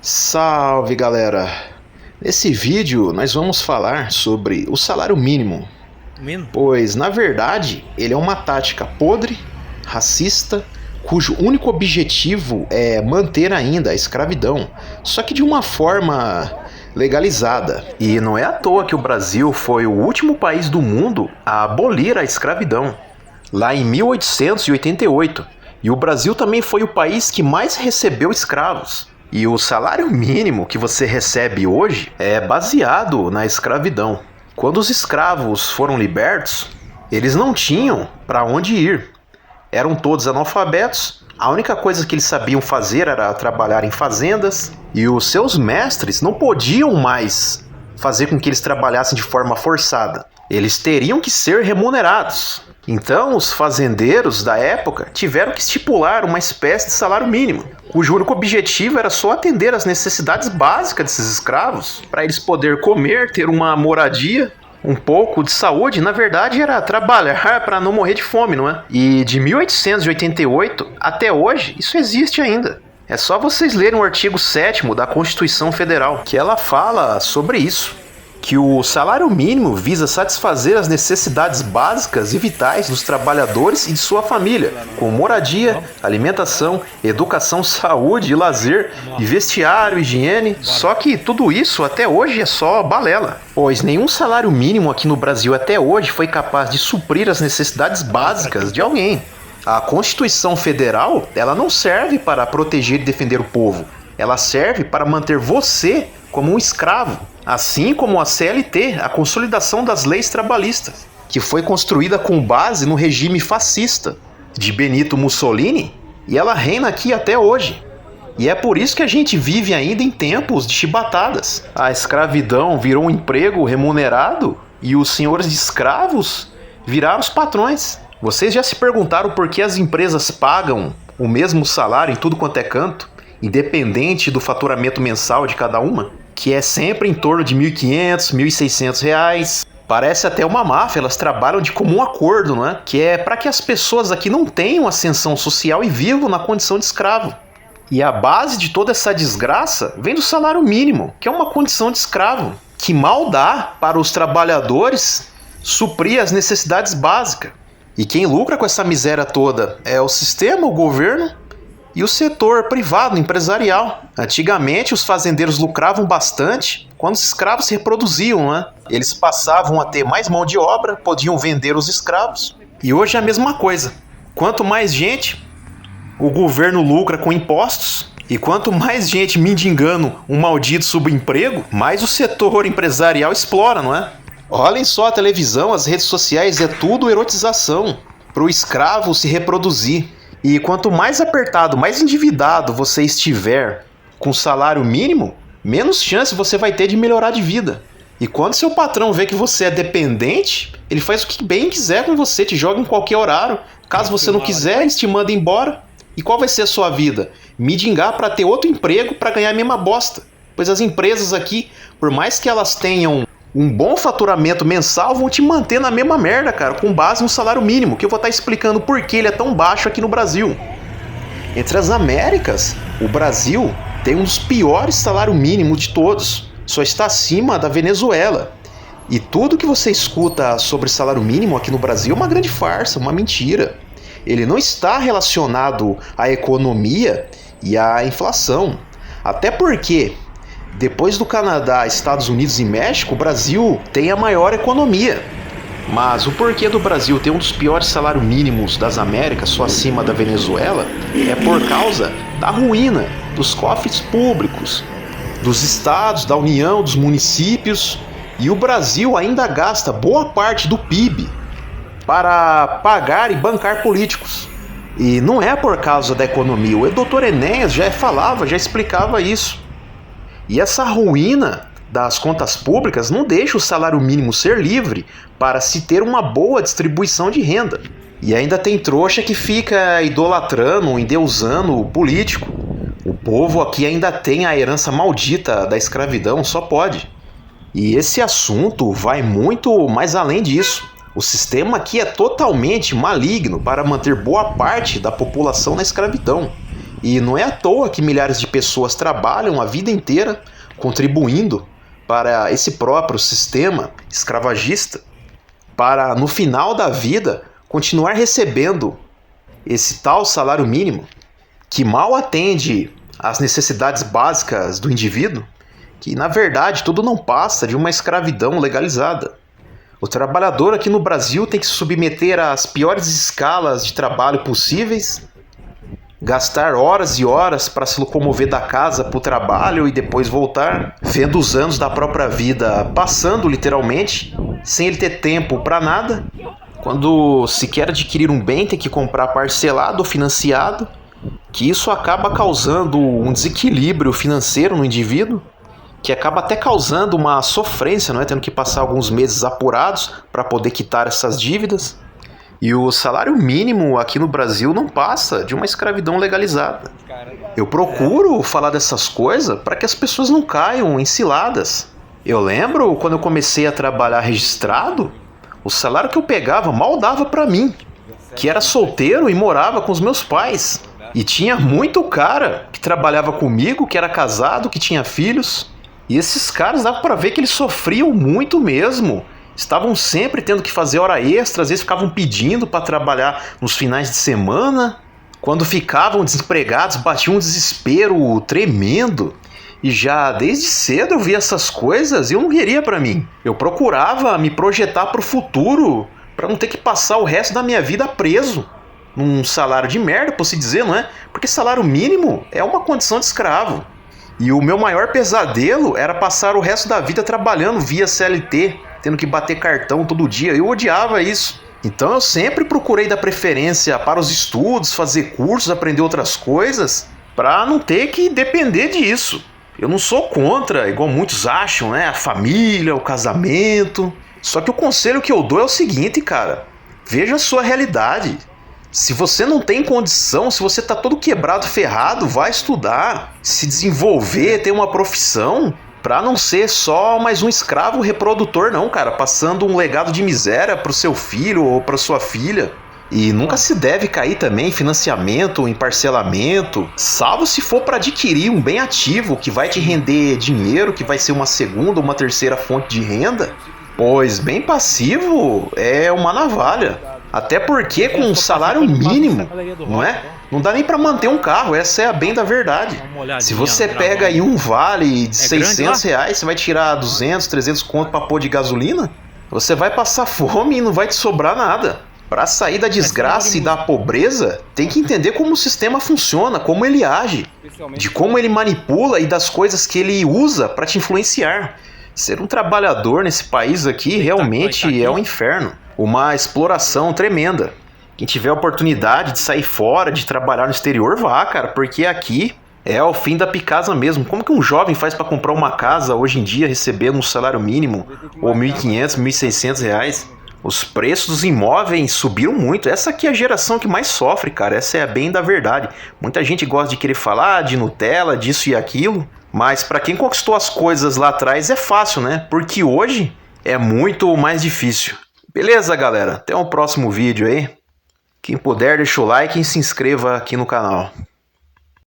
Salve galera! Nesse vídeo nós vamos falar sobre o salário mínimo, pois na verdade ele é uma tática podre, racista, cujo único objetivo é manter ainda a escravidão, só que de uma forma legalizada. E não é à toa que o Brasil foi o último país do mundo a abolir a escravidão, lá em 1888, e o Brasil também foi o país que mais recebeu escravos. E o salário mínimo que você recebe hoje é baseado na escravidão. Quando os escravos foram libertos, eles não tinham para onde ir. Eram todos analfabetos, a única coisa que eles sabiam fazer era trabalhar em fazendas, e os seus mestres não podiam mais fazer com que eles trabalhassem de forma forçada. Eles teriam que ser remunerados. Então, os fazendeiros da época tiveram que estipular uma espécie de salário mínimo, cujo único objetivo era só atender às necessidades básicas desses escravos, para eles poderem comer, ter uma moradia, um pouco de saúde. Na verdade, era trabalhar para não morrer de fome, não é? E de 1888 até hoje, isso existe ainda. É só vocês lerem o artigo 7º da Constituição Federal, que ela fala sobre isso. Que o salário mínimo visa satisfazer as necessidades básicas e vitais dos trabalhadores e de sua família, com moradia, alimentação, educação, saúde e lazer, e vestiário, higiene. Só que tudo isso até hoje é só balela, pois nenhum salário mínimo aqui no Brasil até hoje foi capaz de suprir as necessidades básicas de alguém. A Constituição Federal, ela não serve para proteger e defender o povo, ela serve para manter você como um escravo, assim como a CLT, a Consolidação das Leis Trabalhistas, que foi construída com base no regime fascista de Benito Mussolini, e ela reina aqui até hoje. E é por isso que a gente vive ainda em tempos de chibatadas. A escravidão virou um emprego remunerado e os senhores de escravos viraram os patrões. Vocês já se perguntaram por que as empresas pagam o mesmo salário em tudo quanto é canto, independente do faturamento mensal de cada uma? Que é sempre em torno de R$ 1.500, R$ 1.600. Parece até uma máfia, elas trabalham de comum acordo, não é? Que é para que as pessoas aqui não tenham ascensão social e vivam na condição de escravo. E a base de toda essa desgraça vem do salário mínimo, que é uma condição de escravo, que mal dá para os trabalhadores suprir as necessidades básicas. E quem lucra com essa miséria toda é o sistema, o governo e o setor privado, empresarial. Antigamente, os fazendeiros lucravam bastante quando os escravos se reproduziam, né? Eles passavam a ter mais mão de obra, podiam vender os escravos. E hoje é a mesma coisa. Quanto mais gente, o governo lucra com impostos. E quanto mais gente mendigando um maldito subemprego, mais o setor empresarial explora, não é? Olhem só a televisão, as redes sociais, é tudo erotização para o escravo se reproduzir. E quanto mais apertado, mais endividado você estiver com salário mínimo, menos chance você vai ter de melhorar de vida. E quando seu patrão vê que você é dependente, ele faz o que bem quiser com você, te joga em qualquer horário. Caso você não quiser, ele te manda embora. E qual vai ser a sua vida? Mendigar para ter outro emprego para ganhar a mesma bosta. Pois as empresas aqui, por mais que elas tenham um bom faturamento mensal, vão te manter na mesma merda, cara, com base no salário mínimo, que eu vou estar explicando por que ele é tão baixo aqui no Brasil. Entre as Américas, o Brasil tem um dos piores salários mínimos de todos, só está acima da Venezuela. E tudo que você escuta sobre salário mínimo aqui no Brasil é uma grande farsa, uma mentira. Ele não está relacionado à economia e à inflação. Até porque depois do Canadá, Estados Unidos e México, o Brasil tem a maior economia. Mas o porquê do Brasil ter um dos piores salários mínimos das Américas, só acima da Venezuela, é por causa da ruína dos cofres públicos, dos estados, da União, dos municípios. E o Brasil ainda gasta boa parte do PIB para pagar e bancar políticos. E não é por causa da economia. O Dr. Enéas já falava, já explicava isso. E essa ruína das contas públicas não deixa o salário mínimo ser livre para se ter uma boa distribuição de renda. E ainda tem trouxa que fica idolatrando, endeusando o político. O povo aqui ainda tem a herança maldita da escravidão, só pode. E esse assunto vai muito mais além disso. O sistema aqui é totalmente maligno para manter boa parte da população na escravidão. E não é à toa que milhares de pessoas trabalham a vida inteira contribuindo para esse próprio sistema escravagista, para no final da vida continuar recebendo esse tal salário mínimo, que mal atende às necessidades básicas do indivíduo, que na verdade tudo não passa de uma escravidão legalizada. O trabalhador aqui no Brasil tem que se submeter às piores escalas de trabalho possíveis, gastar horas e horas para se locomover da casa para o trabalho e depois voltar, vendo os anos da própria vida passando literalmente, sem ele ter tempo para nada. Quando se quer adquirir um bem, tem que comprar parcelado ou financiado, que isso acaba causando um desequilíbrio financeiro no indivíduo, que acaba até causando uma sofrência, não é? Tendo que passar alguns meses apurados para poder quitar essas dívidas. E o salário mínimo aqui no Brasil não passa de uma escravidão legalizada. Eu procuro falar dessas coisas para que as pessoas não caiam em ciladas. Eu lembro quando eu comecei a trabalhar registrado, o salário que eu pegava mal dava para mim, que era solteiro e morava com os meus pais. E tinha muito cara que trabalhava comigo, que era casado, que tinha filhos. E esses caras dava para ver que eles sofriam muito mesmo. Estavam sempre tendo que fazer hora extra, às vezes ficavam pedindo para trabalhar nos finais de semana. Quando ficavam desempregados, batia um desespero tremendo. E já desde cedo eu via essas coisas e eu não queria para mim. Eu procurava me projetar para o futuro, para não ter que passar o resto da minha vida preso num salário de merda, por se dizer, não é? Porque salário mínimo é uma condição de escravo. E o meu maior pesadelo era passar o resto da vida trabalhando via CLT, tendo que bater cartão todo dia. Eu odiava isso. Então eu sempre procurei dar preferência para os estudos, fazer cursos, aprender outras coisas, para não ter que depender disso. Eu não sou contra, igual muitos acham, né? A família, o casamento. Só que o conselho que eu dou é o seguinte, cara. Veja a sua realidade. Se você não tem condição, se você tá todo quebrado, ferrado, vai estudar, se desenvolver, ter uma profissão, pra não ser só mais um escravo reprodutor não, cara, passando um legado de miséria pro seu filho ou pra sua filha. E nunca se deve cair também em financiamento, em parcelamento, salvo se for para adquirir um bem ativo que vai te render dinheiro, que vai ser uma segunda ou uma terceira fonte de renda, pois bem passivo é uma navalha. Até porque com um salário mínimo, não é? Não dá nem para manter um carro, essa é a bem da verdade. Se você pega aí um vale de R$600, você vai tirar 200, 300 conto para pôr de gasolina, você vai passar fome e não vai te sobrar nada. Para sair da desgraça e da pobreza, tem que entender como o sistema funciona, como ele age, de como ele manipula e das coisas que ele usa para te influenciar. Ser um trabalhador nesse país aqui realmente é um inferno, uma exploração tremenda. Quem tiver a oportunidade de sair fora, de trabalhar no exterior, vá, cara, porque aqui é o fim da picasa mesmo. Como que um jovem faz para comprar uma casa hoje em dia recebendo um salário mínimo ou R$1.500, R$1.600? Os preços dos imóveis subiram muito. Essa aqui é a geração que mais sofre, cara. Essa é a bem da verdade. Muita gente gosta de querer falar de Nutella, disso e aquilo. Mas para quem conquistou as coisas lá atrás é fácil, né? Porque hoje é muito mais difícil. Beleza, galera? Até o próximo vídeo aí. Quem puder, deixa o like e se inscreva aqui no canal.